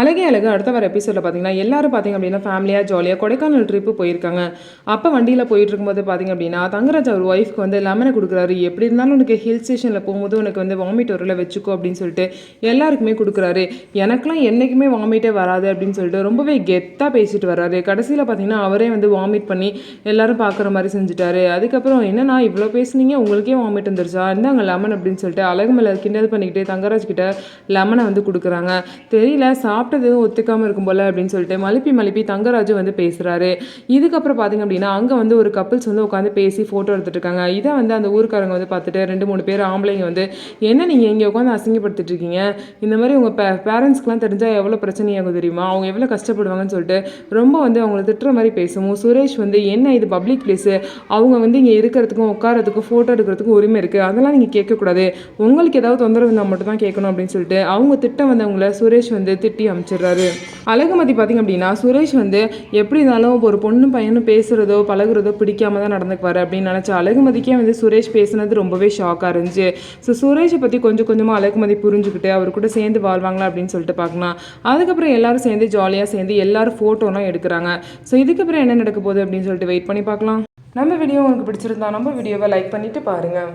அழகே அழகு அடுத்த வர எபிசோடில் பார்த்தீங்கன்னா எல்லாரும் பார்த்தீங்க அப்படின்னா ஃபேமிலியாக ஜாலியாக கொடைக்கானல் ட்ரிப்பு போயிருக்காங்க. அப்போ வண்டியில் போயிட்டு இருக்கும்போது பார்த்தீங்க அப்படின்னா தங்கராஜ் அவர் ஒய்ஃப்க்கு வந்து லெமனை கொடுக்குறாரு. எப்படி இருந்தாலும் உனக்கு ஹில் ஸ்டேஷனில் போகும்போது உனக்கு வந்து வாமிட் வரல வச்சுக்கோ அப்படின்னு சொல்லிட்டு எல்லாருக்குமே கொடுக்குறாரு. எனக்குலாம் என்றைக்குமே வாமிட்டே வராது அப்படின்னு சொல்லிட்டு ரொம்பவே கெத்தாக பேசிட்டு வர்றாரு. கடைசியில் பார்த்தீங்கன்னா அவரே வந்து வாமிட் பண்ணி எல்லாரும் பார்க்குற மாதிரி செஞ்சுட்டாரு. அதுக்கப்புறம் என்னன்னா இவ்வளோ பேசுனீங்க உங்களுக்கே வாமிட் வந்துருச்சா, இருந்தாங்க லெமன் அப்படின்னு சொல்லிட்டு அழகு மேலே கிண்டல் பண்ணிக்கிட்டு தங்கராஜ் கிட்ட லெமனை வந்து கொடுக்குறாங்க. தெரியல சாப்பிட்டது ஒத்துக்காமல் இருக்கும் போல அப்படின்னு சொல்லிட்டு மழுப்பி தங்கராஜு வந்து பேசுகிறாரு. இதுக்கப்புறம் பார்த்தீங்க அப்படின்னா அங்கே வந்து ஒரு கப்பிள்ஸ் வந்து உட்காந்து பேசி ஃபோட்டோ எடுத்துகிட்டு இருக்காங்க. இதை வந்து அந்த ஊருக்காரங்க வந்து பார்த்துட்டு 2-3 பேர் ஆம்பளைங்க வந்து என்ன நீங்கள் இங்கே உட்காந்து அசிங்கப்படுத்திட்டு இருக்கீங்க, இந்த மாதிரி உங்கள் பேரண்ட்ஸ்க்குலாம் தெரிஞ்சால் எவ்வளோ பிரச்சனையாகும் தெரியுமா, அவங்க எவ்வளோ கஷ்டப்படுவாங்கன்னு சொல்லிட்டு ரொம்ப வந்து அவங்கள திட்டுற மாதிரி பேசுவோம். சுரேஷ் வந்து என்ன இது பப்ளிக் பிளேஸு, அவங்க வந்து இங்கே இருக்கிறதுக்கும் உட்காரத்துக்கும் ஃபோட்டோ எடுக்கிறதுக்கும் உரிமை இருக்குது, அதெல்லாம் நீங்கள் கேட்கக்கூடாது, உங்களுக்கு ஏதாவது தொந்தரவு இருந்தால் மட்டும் தான் கேட்கணும் அப்படின்னு சொல்லிட்டு அவங்க திட்டம் வந்தவங்கள சுரேஷ் வந்து திட்டி அமைச்சிடுறாரு. அழகுமதி பார்த்திங்க அப்படின்னா சுரேஷ் வந்து எப்படி இருந்தாலும் ஒரு பொண்ணும் பையனும் பேசுகிறதோ பழகுறதோ பிடிக்காம தான் நடந்துக்குவார் அப்படின்னு நினச்சா அழகுமதிக்கே வந்து சுரேஷ் பேசுனது ரொம்பவே ஷாக்காக இருந்துச்சு. ஸோ சுரேஷை பற்றி கொஞ்சம் கொஞ்சமாக அழகுமதி புரிஞ்சுக்கிட்டு அவர் கூட சேர்ந்து வாழ்வாங்களா அப்படின்னு சொல்லிட்டு பார்க்கலாம். அதுக்கப்புறம் எல்லாரும் சேர்ந்து ஜாலியாக சேர்ந்து எல்லாரும் ஃபோட்டோலாம் எடுக்கிறாங்க. ஸோ இதுக்கப்புறம் என்ன நடக்க போகுது அப்படின்னு சொல்லிட்டு வெயிட் பண்ணி பார்க்கலாம். நம்ம வீடியோ உங்களுக்கு பிடிச்சிருந்தா நம்ம வீடியோவை லைக் பண்ணிவிட்டு பாருங்கள்.